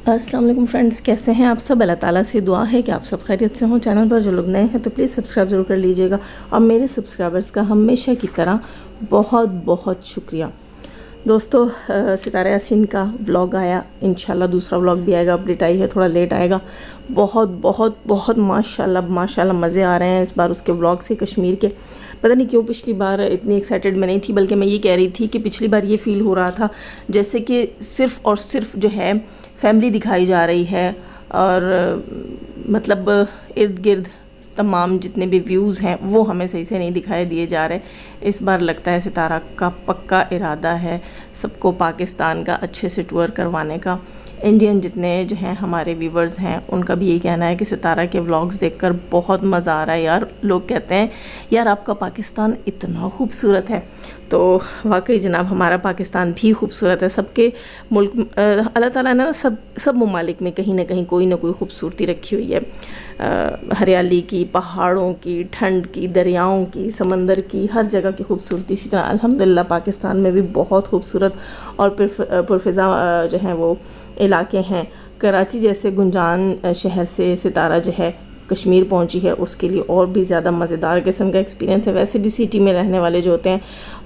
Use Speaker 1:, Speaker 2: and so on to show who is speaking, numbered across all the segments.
Speaker 1: अस्सलाम वालेकुम फ्रेंड्स, कैसे हैं आप सब। अल्लाह ताला से दुआ है कि आप सब खैरियत से हों। चैनल पर जो लोग नए हैं तो प्लीज़ सब्सक्राइब ज़रूर कर लीजिएगा और मेरे सब्सक्राइबर्स का हमेशा की तरह बहुत बहुत शुक्रिया। दोस्तों, सितारा यासीन का व्लॉग आया, इंशाल्लाह दूसरा व्लॉग भी आएगा। अपडेट आई है, थोड़ा लेट आएगा। बहुत बहुत बहुत माशाल्लाह माशाल्लाह मज़े आ रहे हैं इस बार उसके व्लॉग से कश्मीर के। पता नहीं क्यों पिछली बार इतनी एक्साइटेड मैं नहीं थी, बल्कि मैं ये कह रही थी कि पिछली बार ये फ़ील हो रहा था जैसे कि सिर्फ़ और सिर्फ जो है फैमिली दिखाई जा रही है और मतलब इर्द गिर्द तमाम जितने भी व्यूज़ हैं वो हमें सही से नहीं दिखाई दिए जा रहे। इस बार लगता है सितारा का पक्का इरादा है सबको पाकिस्तान का अच्छे से टूर करवाने का। इंडियन जितने जो हैं हमारे व्यूवर्स हैं उनका भी यही कहना है कि सितारा के व्लॉग्स देखकर बहुत मज़ा आ रहा है यार। लोग कहते हैं यार आपका पाकिस्तान इतना खूबसूरत है, तो वाकई जनाब हमारा पाकिस्तान भी खूबसूरत है। सबके मुल्क अल्लाह ताला ने सब ममालिक में कहीं ना कहीं कोई ना कोई खूबसूरती रखी हुई है। हरियाली की, पहाड़ों की, ठंड की, दरियाओं की, समंदर की, हर जगह की खूबसूरती। इसी तरह अल्हम्दुलिल्लाह पाकिस्तान में भी बहुत खूबसूरत और पुरफ़िज़ा जो हैं वो इलाके हैं। कराची जैसे गुंजान शहर से सितारा जो है कश्मीर पहुंची है, उसके लिए और भी ज़्यादा मज़ेदार किस्म का एक्सपीरियंस है। वैसे भी सिटी में रहने वाले जो होते हैं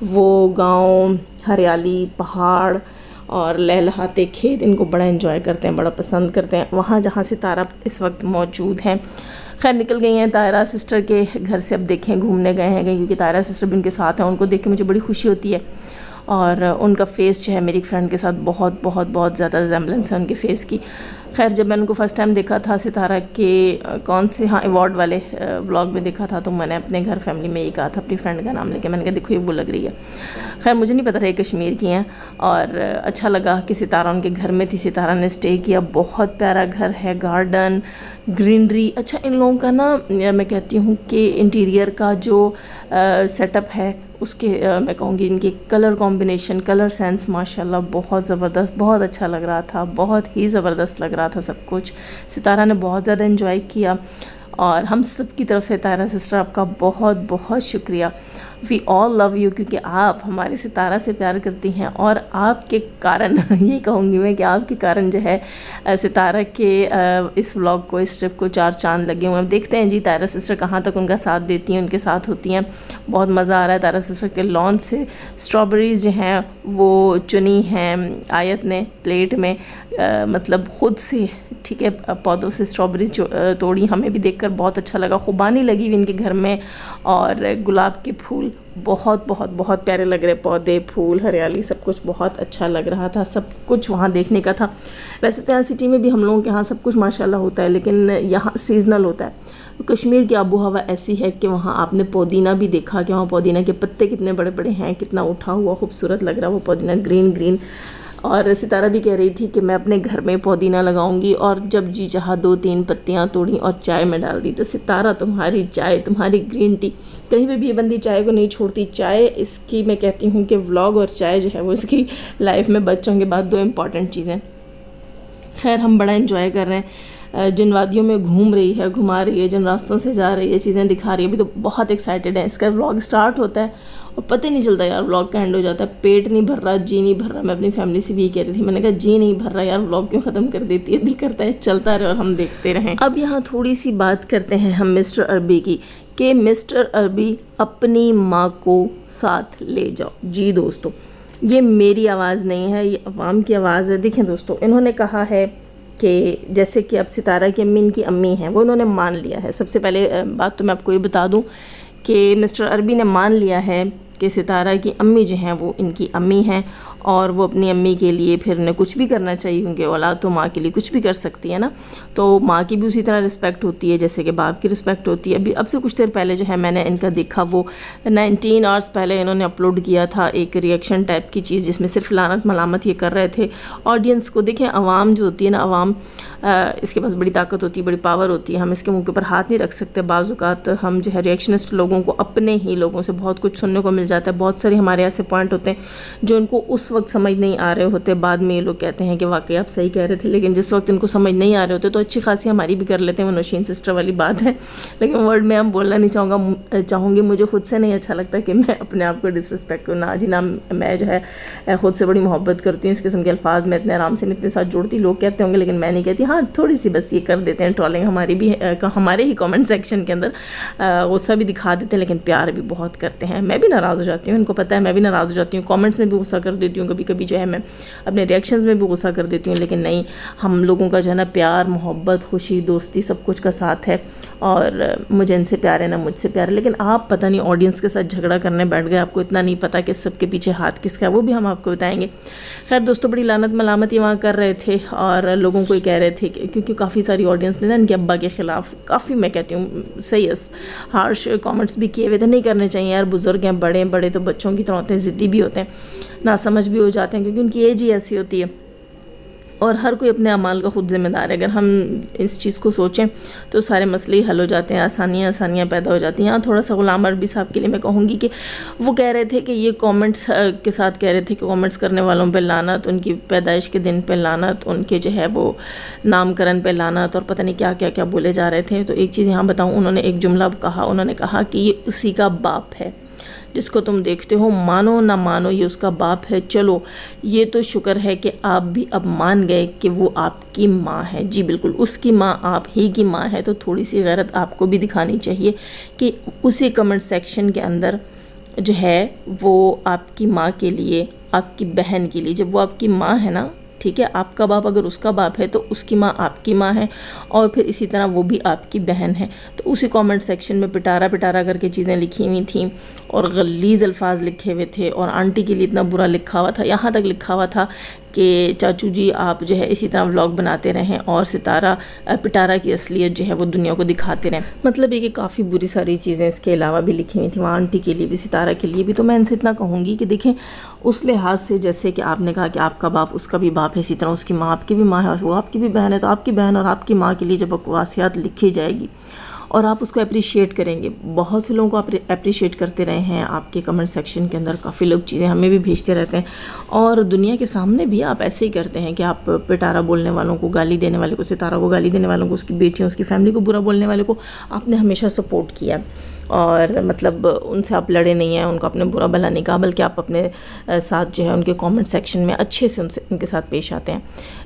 Speaker 1: वो गांव, हरियाली, पहाड़ और लहलहाते खेत इनको बड़ा एंजॉय करते हैं, बड़ा पसंद करते हैं। वहाँ जहाँ सितारा इस वक्त मौजूद हैं, खैर निकल गई हैं तायरा सिस्टर के घर से, अब देखें घूमने गए हैं क्योंकि तायरा सिस्टर भी उनके साथ हैं। उनको देख के मुझे बड़ी खुशी होती है और उनका फ़ेस जो है मेरी फ्रेंड के साथ बहुत बहुत बहुत ज़्यादा रिजेम्बलेंस है उनके फ़ेस की। खैर जब मैंने उनको फ़र्स्ट टाइम देखा था सितारा के कौन से अवार्ड वाले व्लॉग में देखा था, तो मैंने अपने घर फैमिली में ये कहा था अपनी फ्रेंड का नाम लेके, मैंने कहा देखो ये वो लग रही है। खैर मुझे नहीं पता था ये कश्मीर की हैं और अच्छा लगा कि सितारा उनके घर में थी। सितारा ने स्टे किया, बहुत प्यारा घर है, गार्डन, ग्रीनरी। अच्छा इन लोगों का ना मैं कहती हूँ कि इंटीरियर का जो सेटअप है उसके मैं कहूँगी इनके कलर कॉम्बिनेशन, कलर सेंस माशाल्लाह बहुत ज़बरदस्त, बहुत अच्छा लग रहा था, बहुत ही ज़बरदस्त लग रहा था सब कुछ। सितारा ने बहुत ज़्यादा एंजॉय किया और हम सब की तरफ से तायरा सिस्टर आपका बहुत बहुत शुक्रिया। वी ऑल लव यू, क्योंकि आप हमारे सितारा से प्यार करती हैं और आपके कारण ये कहूँगी मैं कि आपके कारण जो है सितारा के इस व्लॉग को, इस ट्रिप को 4 चांद लगे हुए हैं। देखते हैं जी तायरा सिस्टर कहाँ तक उनका साथ देती हैं, उनके साथ होती हैं। बहुत मज़ा आ रहा है। तायरा सिस्टर के लॉन से स्ट्रॉबेरीज़ जो हैं वो चुनी हैं आयत ने प्लेट में, मतलब ख़ुद से, ठीक है, पौधों से स्ट्रॉबेरीज तोड़ी। हमें भी देखकर बहुत अच्छा लगा। खुबानी लगी हुई इनके घर में और गुलाब के फूल बहुत बहुत बहुत प्यारे लग रहे, पौधे, फूल, हरियाली, सब कुछ बहुत अच्छा लग रहा था। सब कुछ वहाँ देखने का था। वैसे तो यहाँ सिटी में भी हम लोगों के यहाँ सब कुछ माशाल्लाह होता है, लेकिन यहाँ सीजनल होता है। तो कश्मीर की आबो हवा ऐसी है कि वहाँ आपने पुदीना भी देखा कि वहाँ पुदीना के पत्ते कितने बड़े बड़े हैं, कितना उठा हुआ खूबसूरत लग रहा है वो पुदीना, ग्रीन ग्रीन। और सितारा भी कह रही थी कि मैं अपने घर में पुदीना लगाऊंगी, और जब जी चाहा 2-3 पत्तियाँ तोड़ी और चाय में डाल दी। तो सितारा तुम्हारी चाय, तुम्हारी ग्रीन टी, कहीं पे भी ये बंदी चाय को नहीं छोड़ती। चाय इसकी, मैं कहती हूँ कि व्लॉग और चाय जो है वो इसकी लाइफ में बच्चों के बाद 2 इम्पॉर्टेंट चीज़ें। खैर हम बड़ा एंजॉय कर रहे हैं। जिन वादियों में घूम रही है, घुमा रही है, जिन रास्तों से जा रही है, चीज़ें दिखा रही है, अभी तो बहुत एक्साइटेड है। इसका व्लॉग स्टार्ट होता है और पता ही नहीं चलता यार व्लॉग का एंड हो जाता है। पेट नहीं भर रहा, जी नहीं भर रहा। मैं अपनी फैमिली से भी यही कह रही थी, मैंने कहा जी नहीं भर रहा यार, व्लॉग क्यों ख़त्म कर देती है, दिल करता है चलता रहे और हम देखते रहें। अब यहाँ थोड़ी सी बात करते हैं हम मिस्टर अरबी की, कि मिस्टर अरबी अपनी माँ को साथ ले जाओ। जी दोस्तों, ये मेरी आवाज़ नहीं है, ये अवाम की आवाज़ है। देखें दोस्तों, इन्होंने कहा है कि जैसे कि अब सितारा की अम्मी इनकी अम्मी हैं, वो उन्होंने मान लिया है। सबसे पहले बात तो मैं आपको ये बता दूं कि मिस्टर अरबी ने मान लिया है कि सितारा की अम्मी जो हैं वो इनकी अम्मी हैं और वो अपनी अम्मी के लिए फिर उन्हें कुछ भी करना चाहिए, क्योंकि औलाद तो माँ के लिए कुछ भी कर सकती है ना। तो माँ की भी उसी तरह रिस्पेक्ट होती है जैसे कि बाप की रिस्पेक्ट होती है। अभी अब से कुछ देर पहले जो है मैंने इनका देखा, वो 19 आवर्स पहले इन्होंने अपलोड किया था एक रिएक्शन टाइप की चीज़, जिसमें सिर्फ लानत मलामत ये कर रहे थे ऑडियंस को। देखें आवाम जो होती है ना, आवाम इसके पास बड़ी ताकत होती है, बड़ी पावर होती है। हम इसके मुँह के ऊपर हाथ नहीं रख सकते। बाज़ औक़ात हम जो है रिएक्शनिस्ट लोगों को, अपने ही लोगों से बहुत कुछ सुनने को मिल जाता है। बहुत सारे हमारे ऐसे पॉइंट होते हैं जो उनको उस उस वक्त समझ नहीं आ रहे होते, बाद में ये लोग कहते हैं कि वाकई आप सही कह रहे थे, लेकिन जिस वक्त इनको समझ नहीं आ रहे होते तो अच्छी खासी हमारी भी कर लेते हैं। वो नौशीन सिस्टर वाली बात है, लेकिन वर्ड में हम बोलना नहीं चाहूँगी। मुझे खुद से नहीं अच्छा लगता कि मैं अपने आप को डिसरिस्पेक्ट करूँ। ना जी ना, मैं जो है खुद से बड़ी मोहब्बत करती हूँ। इस किस्म के अल्फाज मैं इतने आराम से नहीं अपने साथ जोड़ती। लोग कहते होंगे लेकिन मैं नहीं कहती। हाँ, थोड़ी सी बस ये कर देते हैं ट्रोलिंग हमारी भी, हमारे ही कमेंट सेक्शन के अंदर गुस्सा भी दिखा देते हैं, लेकिन प्यार भी बहुत करते हैं। मैं भी नाराज़ हो जाती हूँ, इनको पता है मैं भी नाराज़ हो जाती हूँ। कमेंट्स में भी गुस्सा कर देती हूँ, कभी कभी जो है मैं अपने रिएक्शंस में भी गुस्सा कर देती हूँ, लेकिन नहीं, हम लोगों का जो है ना प्यार, मोहब्बत, खुशी, दोस्ती सब कुछ का साथ है, और मुझे इनसे प्यार है ना मुझसे प्यार है। लेकिन आप पता नहीं ऑडियंस के साथ झगड़ा करने बैठ गए, आपको इतना नहीं पता कि सबके पीछे हाथ किसका है, वो भी हम आपको बताएंगे। खैर दोस्तों, बड़ी लानत मलामत ये वहाँ कर रहे थे और लोगों को ये कह रहे थे क्योंकि काफ़ी सारी ऑडियंस ने ना इनके अब्बा के ख़िलाफ़ काफ़ी, मैं कहती हूँ सही हार्श कमेंट्स भी किए हुए थे। नहीं करने चाहिए यार, बुज़ुर्ग हैं, बड़े तो बच्चों की तरह होते हैं, ज़िद्दी भी होते हैं, नासमझ भी हो जाते हैं, क्योंकि उनकी एज ही ऐसी होती है और हर कोई अपने अमाल का खुद ज़िम्मेदार है। अगर हम इस चीज़ को सोचें तो सारे मसले ही हल हो जाते हैं, आसानियाँ पैदा हो जाती हैं। यहाँ थोड़ा सा गुलाम अरबी साहब के लिए मैं कहूँगी कि वो कह रहे थे कि ये कमेंट्स के साथ कह रहे थे कि कमेंट्स करने वालों पे लानत, उनकी पैदाइश के दिन पे लानत, उनके जो है वो नामकरण पे लानत, और पता नहीं क्या क्या क्या बोले जा रहे थे। तो एक चीज़ यहाँ बताऊँ, उन्होंने एक जुमला कहा, उन्होंने कहा कि ये उसी का बाप है जिसको तुम देखते हो, मानो ना मानो ये उसका बाप है। चलो ये तो शुक्र है कि आप भी अब मान गए कि वो आपकी माँ है। जी बिल्कुल, उसकी माँ आप ही की माँ है, तो थोड़ी सी गैरत आपको भी दिखानी चाहिए कि उसी कमेंट सेक्शन के अंदर जो है वो आपकी माँ के लिए, आपकी बहन के लिए, जब वो आपकी माँ है ना, ठीक है, आपका बाप अगर उसका बाप है तो उसकी माँ आपकी माँ है, और फिर इसी तरह वो भी आपकी बहन है। तो उसी कमेंट सेक्शन में पिटारा करके चीज़ें लिखी हुई थी और गलीज़ अल्फाज लिखे हुए थे, और आंटी के लिए इतना बुरा लिखा हुआ था, यहाँ तक लिखा हुआ था कि चाचू जी आप जो है इसी तरह व्लॉग बनाते रहें और सितारा पिटारा की असलियत जो है वो दुनिया को दिखाते रहें। मतलब ये कि काफ़ी बुरी सारी चीज़ें इसके अलावा भी लिखी हुई थी वहाँ, आंटी के लिए भी, सितारा के लिए भी। तो मैं इनसे इतना कहूँगी कि देखें, उस लिहाज से जैसे कि आपने कहा कि आपका बाप उसका भी बाप है, इसी तरह उसकी माँ आपकी भी माँ है और वो आपकी भी बहन है, तो आपकी बहन और आपकी माँ के लिए जब बकवासियात लिखी जाएगी और आप उसको अप्रिशिएट करेंगे, बहुत से लोगों को आप अप्रिशिएट करते रहे हैं आपके कमेंट सेक्शन के अंदर, काफ़ी लोग चीज़ें हमें भी भेजते रहते हैं, और दुनिया के सामने भी आप ऐसे ही करते हैं कि आप पिटारा बोलने वालों को, गाली देने वाले को, सितारा को गाली देने वालों को, उसकी बेटियों, उसकी फैमिली को बुरा बोलने वाले को आपने हमेशा सपोर्ट किया, और मतलब उनसे आप लड़े नहीं हैं, उनको आपने बुरा भला नहीं कहा, बल्कि आप अपने साथ जो है उनके कमेंट सेक्शन में अच्छे से उनके साथ पेश आते हैं।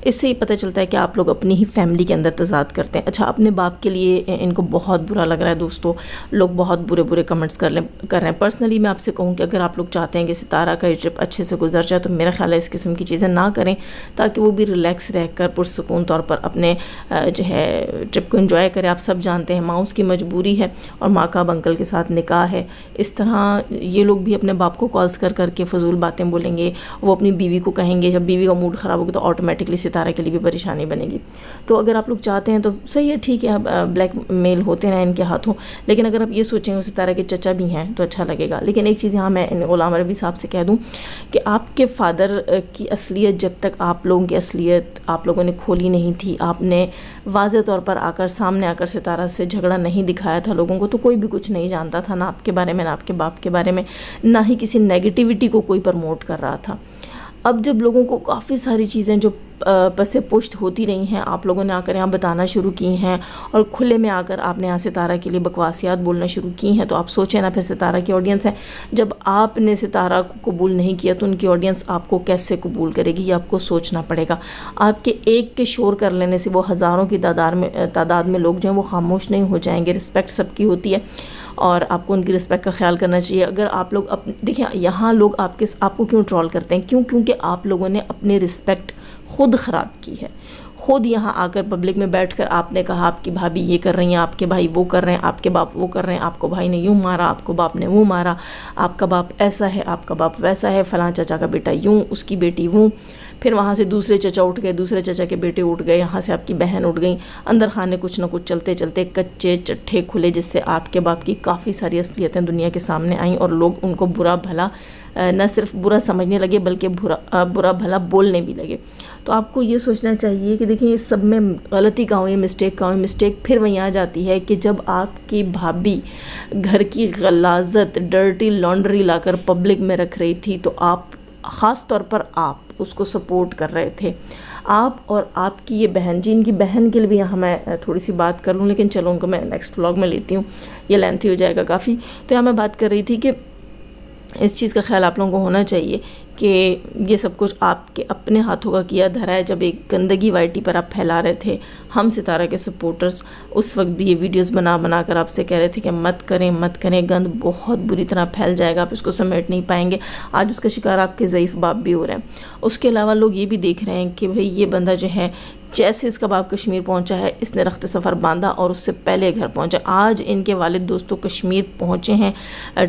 Speaker 1: इससे ही पता चलता है कि आप लोग अपनी ही फैमिली के अंदर तज़ाद करते हैं। अच्छा, अपने बाप के लिए इनको बहुत बुरा लग रहा है दोस्तों, लोग बहुत बुरे कमेंट्स कर रहे हैं। पर्सनली मैं आपसे कहूँ कि अगर आप लोग चाहते हैं कि सितारा का ये ट्रिप अच्छे से गुजर जाए, तो मेरा ख्याल है इस किस्म की चीज़ें ना करें, ताकि वो भी रिलैक्स रह कर पुरसकून तौर पर अपने जो है ट्रिप को एंजॉय करें। आप सब जानते हैं माँ उसकी मजबूरी है और माँ का अंकल के साथ निकाह है। इस तरह ये लोग भी अपने बाप को कॉल्स करके फजूल बातें बोलेंगे, वो अपनी बीवी को कहेंगे, जब बीवी का मूड ख़राब होगा तो ऑटोमेटिकली सितारा के लिए भी परेशानी बनेगी। तो अगर आप लोग चाहते हैं तो सही है, ठीक है, ब्लैक मेल होते हैं इनके हाथों, लेकिन अगर आप ये सोचें सितारा के चचा भी हैं तो अच्छा लगेगा। लेकिन एक चीज़ यहाँ मैं गुलाम रबी साहब से कह दूँ कि आपके फादर की असलियत, जब तक आप लोगों की असलियत आप लोगों ने खोली नहीं थी, आपने वाज़ेह तौर पर आकर सामने आकर सितारा से झगड़ा नहीं दिखाया था लोगों को, तो कोई भी कुछ नहीं जानता था, ना आपके बारे में, ना आपके बाप के बारे में, ना ही किसी नेगेटिविटी को कोई प्रमोट कर रहा था। अब जब लोगों को काफ़ी सारी चीज़ें जो पसे पुष्ट होती रही हैं, आप लोगों ने आकर यहाँ बताना शुरू की हैं और खुले में आकर आपने यहाँ सितारा के लिए बकवासियात बोलना शुरू की हैं, तो आप सोचें ना, फिर सितारा की ऑडियंस है, जब आपने सितारा को कबूल नहीं किया तो उनकी ऑडियंस आपको कैसे कबूल करेगी, ये आपको सोचना पड़ेगा। आपके एक के शोर कर लेने से वो हज़ारों की तादाद में लोग जो हैं वो खामोश नहीं हो जाएंगे। रिस्पेक्ट सबकी होती है और आपको उनकी रिस्पेक्ट का ख्याल करना चाहिए। अगर आप लोग देखिए, यहाँ लोग आपको क्यों ट्रोल करते हैं, क्योंकि आप लोगों ने अपनी रिस्पेक्ट खुद ख़राब की है। खुद यहाँ आकर पब्लिक में बैठकर आपने कहा आपकी भाभी ये कर रही हैं, आपके भाई वो कर रहे हैं, आपके बाप वो कर रहे हैं, आपको भाई ने यूँ मारा, आपको बाप ने वो मारा, आपका बाप ऐसा है, आपका बाप वैसा है, फलां चाचा का बेटा यूँ, उसकी बेटी वो। फिर वहाँ से दूसरे चचा उठ गए, दूसरे चचा के बेटे उठ गए, यहाँ से आपकी बहन उठ गई। अंदर खाने कुछ ना कुछ चलते चलते कच्चे चट्ठे खुले, जिससे आपके बाप की काफ़ी सारी असलियतें दुनिया के सामने आईं और लोग उनको बुरा भला न सिर्फ बुरा समझने लगे बल्कि बुरा भला बोलने भी लगे। तो आपको ये सोचना चाहिए कि देखिए, इस सब में गलती का हो, ये मिस्टेक का हो। मिस्टेक फिर वहीं आ जाती है कि जब आपकी भाभी घर की गलाजत, डर्टी लॉन्ड्री लाकर पब्लिक में रख रही थी, तो आप خاص طور پر آپ اس کو سپورٹ کر رہے تھے. آپ اور آپ کی یہ بہن جی، ان کی بہن کے لیے بھی یہاں میں تھوڑی سی بات کر لوں، لیکن چلو ان کو میں نیکسٹ ولاگ میں لیتی ہوں، یہ لینتھی ہو جائے گا کافی. تو یہاں میں بات کر رہی تھی کہ اس چیز کا خیال آپ لوگوں کو ہونا چاہیے کہ یہ سب کچھ آپ کے اپنے ہاتھوں کا کیا دھرا ہے. جب ایک گندگی وائی ٹی پر آپ پھیلا رہے تھے، ہم ستارہ کے سپورٹرز اس وقت بھی یہ ویڈیوز بنا کر آپ سے کہہ رہے تھے کہ مت کریں، گند بہت بری طرح پھیل جائے گا، آپ اس کو سمیٹ نہیں پائیں گے. آج اس کا شکار آپ کے ضعیف باپ بھی ہو رہے ہیں. اس کے علاوہ لوگ یہ بھی دیکھ رہے ہیں کہ بھئی یہ بندہ جو ہے، جیسے اس کا باپ کشمیر پہنچا ہے، اس نے رخت سفر باندھا اور اس سے پہلے گھر پہنچا. آج ان کے والد دوستوں کشمیر پہنچے ہیں،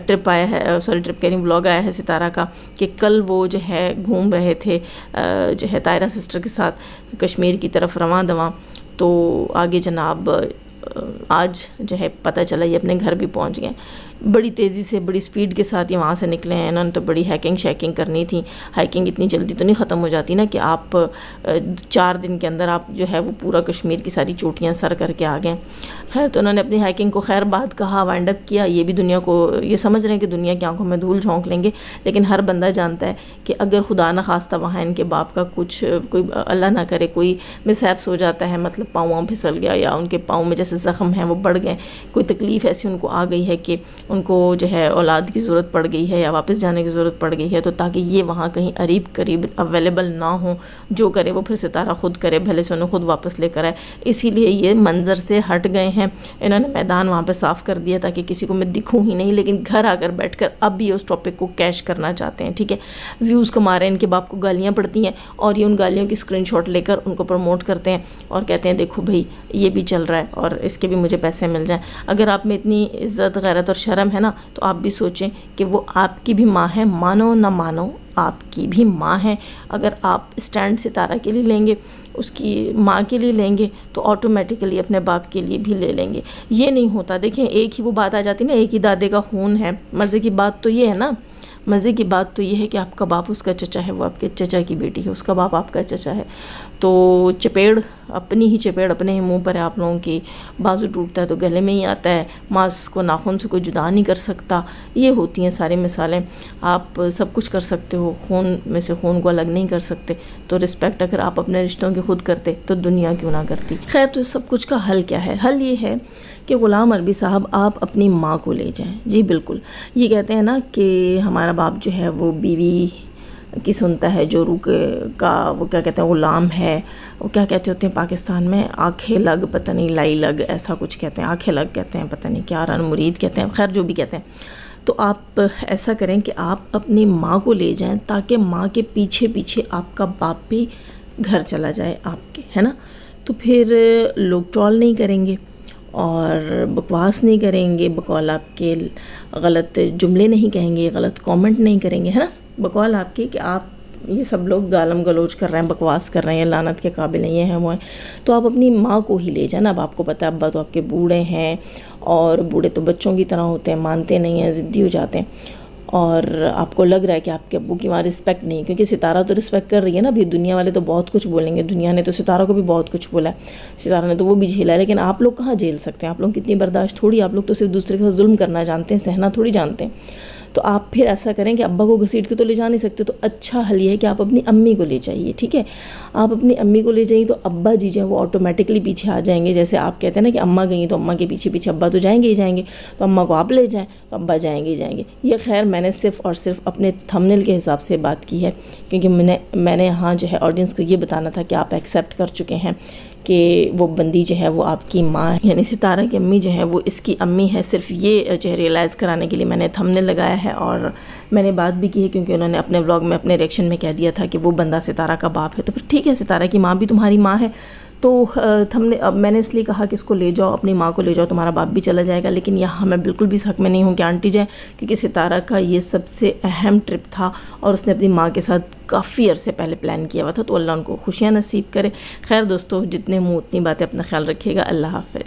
Speaker 1: ٹرپ آیا ہے، ٹرپ کہہ رہی ہوں، ولاگ آیا ہے ستارہ کا کہ کل وہ جو ہے گھوم رہے تھے جو ہے طاہرہ سسٹر کے ساتھ کشمیر کی طرف رواں دواں. تو آگے جناب آج جو ہے پتہ چلا یہ اپنے گھر بھی پہنچ گئے. بڑی تیزی سے، بڑی سپیڈ کے ساتھ یہ وہاں سے نکلے ہیں. انہوں نے تو بڑی ہیکنگ کرنی تھی. ہیکنگ اتنی جلدی تو نہیں ختم ہو جاتی نا کہ آپ 4 دن کے اندر آپ جو ہے وہ پورا کشمیر کی ساری چوٹیاں سر کر کے آ گئے. خیر تو انہوں نے اپنی ہیکنگ کو خیر بات کہا، وائنڈ اپ کیا. یہ بھی دنیا کو یہ سمجھ رہے ہیں کہ دنیا کی آنکھوں میں دھول جھونک لیں گے، لیکن ہر بندہ جانتا ہے کہ اگر خدا نہ خواستہ وہاں ان کے باپ کا کچھ کوئی اللہ نہ کرے کوئی مس ہیپس ہو جاتا ہے، مطلب پاؤں پھسل گیا یا ان کے پاؤں میں جیسے زخم ہیں وہ بڑھ گئے، کوئی تکلیف ایسی ان کو آ گئی ہے کہ ان کو جو ہے اولاد کی ضرورت پڑ گئی ہے یا واپس جانے کی ضرورت پڑ گئی ہے، تو تاکہ یہ وہاں کہیں قریب اویلیبل نہ ہوں، جو کرے وہ پھر ستارہ خود کرے، بھلے سے انہیں خود واپس لے کر آئے. اسی لیے یہ منظر سے ہٹ گئے ہیں. انہوں نے میدان وہاں پہ صاف کر دیا تاکہ کسی کو میں دکھوں ہی نہیں، لیکن گھر آ کر بیٹھ کر اب بھی اس ٹاپک کو کیش کرنا چاہتے ہیں. ٹھیک ہے، ویوز کما رہے ہیں، ان کے باپ کو گالیاں پڑتی ہیں اور یہ ان گالیوں کی اسکرین شاٹ لے کر ان کو پروموٹ کرتے ہیں اور کہتے ہیں دیکھو بھائی یہ بھی چل رہا ہے اور اس کے بھی مجھے پیسے مل جائیں. اگر آپ میں اتنی عزت غیرت اور شرم ہے نا، تو آپ بھی سوچیں کہ وہ آپ کی بھی ماں ہے، مانو نہ مانو آپ کی بھی ماں ہے. اگر آپ اسٹینڈ ستارہ کے لیے لیں گے، اس کی ماں کے لیے لیں گے، تو آٹومیٹیکلی اپنے باپ کے لیے بھی لے لیں گے. یہ نہیں ہوتا. دیکھیں ایک ہی وہ بات آ جاتی نا، ایک ہی دادے کا خون ہے. مزے کی بات تو یہ ہے نا، مزے کی بات تو یہ ہے کہ آپ کا باپ اس کا چچا ہے، وہ آپ کے چچا کی بیٹی ہے، اس کا باپ آپ کا چچا ہے. تو چپیڑ اپنی ہی چپیڑ اپنے ہی منہ پر ہے آپ لوگوں کی. بازو ٹوٹتا ہے تو گلے میں ہی آتا ہے، ماس کو ناخن سے کوئی جدا نہیں کر سکتا. یہ ہوتی ہیں ساری مثالیں. آپ سب کچھ کر سکتے ہو، خون میں سے خون کو الگ نہیں کر سکتے. تو رسپیکٹ اگر آپ اپنے رشتوں کی خود کرتے تو دنیا کیوں نہ کرتی. خیر تو سب کچھ کا حل کیا ہے؟ حل یہ ہے کہ غلام عربی صاحب آپ اپنی ماں کو لے جائیں. جی بالکل، یہ کہتے ہیں نا کہ ہمارا باپ جو ہے وہ بیوی کی سنتا ہے، جو روح کا وہ کیا کہتے ہیں غلام ہے. وہ کیا کہتے ہوتے ہیں پاکستان میں، آنکھیں لگ پتہ نہیں لائی لگ ایسا کچھ کہتے ہیں، آنکھیں لگ کہتے ہیں، پتہ نہیں کیا رن مرید کہتے ہیں، خیر جو بھی کہتے ہیں. تو آپ ایسا کریں کہ آپ اپنی ماں کو لے جائیں تاکہ ماں کے پیچھے پیچھے آپ کا باپ بھی گھر چلا جائے آپ کے، ہے نا. تو پھر لوگ ٹرول نہیں کریں گے اور بکواس نہیں کریں گے، بقول آپ کے غلط جملے نہیں کہیں گے، غلط کامنٹ نہیں کریں گے، ہے نا. بقول آپ کی کہ آپ یہ سب لوگ گالم گلوچ کر رہے ہیں، بکواس کر رہے ہیں، لعنت کے قابل نہیں ہیں وہ ہیں. تو آپ اپنی ماں کو ہی لے جائیں. اب آپ کو پتہ ہے ابا تو آپ کے بوڑھے ہیں اور بوڑھے تو بچوں کی طرح ہوتے ہیں، مانتے نہیں ہیں، ضدی ہو جاتے ہیں. اور آپ کو لگ رہا ہے کہ آپ کے ابو کی وہاں رسپیکٹ نہیں، کیونکہ ستارہ تو رسپیکٹ کر رہی ہے نا. ابھی دنیا والے تو بہت کچھ بولیں گے، دنیا نے تو ستارہ کو بھی بہت کچھ بولا ہے، ستارہ نے تو وہ بھی جھیلا ہے، لیکن آپ لوگ کہاں جھیل سکتے ہیں؟ آپ لوگ کتنی برداشت تھوڑی، آپ لوگ تو صرف دوسرے کے ساتھ ظلم کرنا جانتے ہیں، سہنا تھوڑی جانتے ہیں. تو آپ پھر ایسا کریں کہ ابا کو گھسیٹ کے تو لے جا نہیں سکتے، تو اچھا حل یہ ہے کہ آپ اپنی امی کو لے جائیے. ٹھیک ہے، آپ اپنی امی کو لے جائیے تو ابا جی جو ہیں وہ آٹومیٹکلی پیچھے آ جائیں گے. جیسے آپ کہتے ہیں نا کہ اماں گئیں تو اماں کے پیچھے پیچھے ابا تو جائیں گے ہی جائیں گے، تو اماں کو آپ لے جائیں تو ابا جائیں گے ہی جائیں گے. یہ خیر میں نے صرف اور صرف اپنے تھمبنیل کے حساب سے بات کی ہے، کیونکہ میں نے یہاں جو ہے آڈینس کو یہ بتانا تھا کہ آپ ایکسیپٹ کر چکے ہیں کہ وہ بندی جو ہے وہ آپ کی ماں ہے، یعنی ستارہ کی امی جو ہے وہ اس کی امی ہے. صرف یہ جو ہے ریئلائز کرانے کے لیے میں نے تھمبنیل لگایا ہے، اور میں نے بات بھی کی ہے کیونکہ انہوں نے اپنے ولاگ میں اپنے ریئیکشن میں کہہ دیا تھا کہ وہ بندہ ستارہ کا باپ ہے. تو پھر ٹھیک ہے، ستارہ کی ماں بھی تمہاری ماں ہے. تو اب میں نے اس لیے کہا کہ اس کو لے جاؤ، اپنی ماں کو لے جاؤ، تمہارا باپ بھی چلا جائے گا. لیکن یہاں میں بالکل بھی اس حق میں نہیں ہوں کہ آنٹی جائیں، کیونکہ ستارہ کا یہ سب سے اہم ٹرپ تھا اور اس نے اپنی ماں کے ساتھ کافی عرصے پہلے پلان کیا ہوا تھا. تو اللہ ان کو خوشیاں نصیب کرے. خیر دوستو، جتنے منہ اتنی باتیں، اپنا خیال رکھیے گا. اللہ حافظ.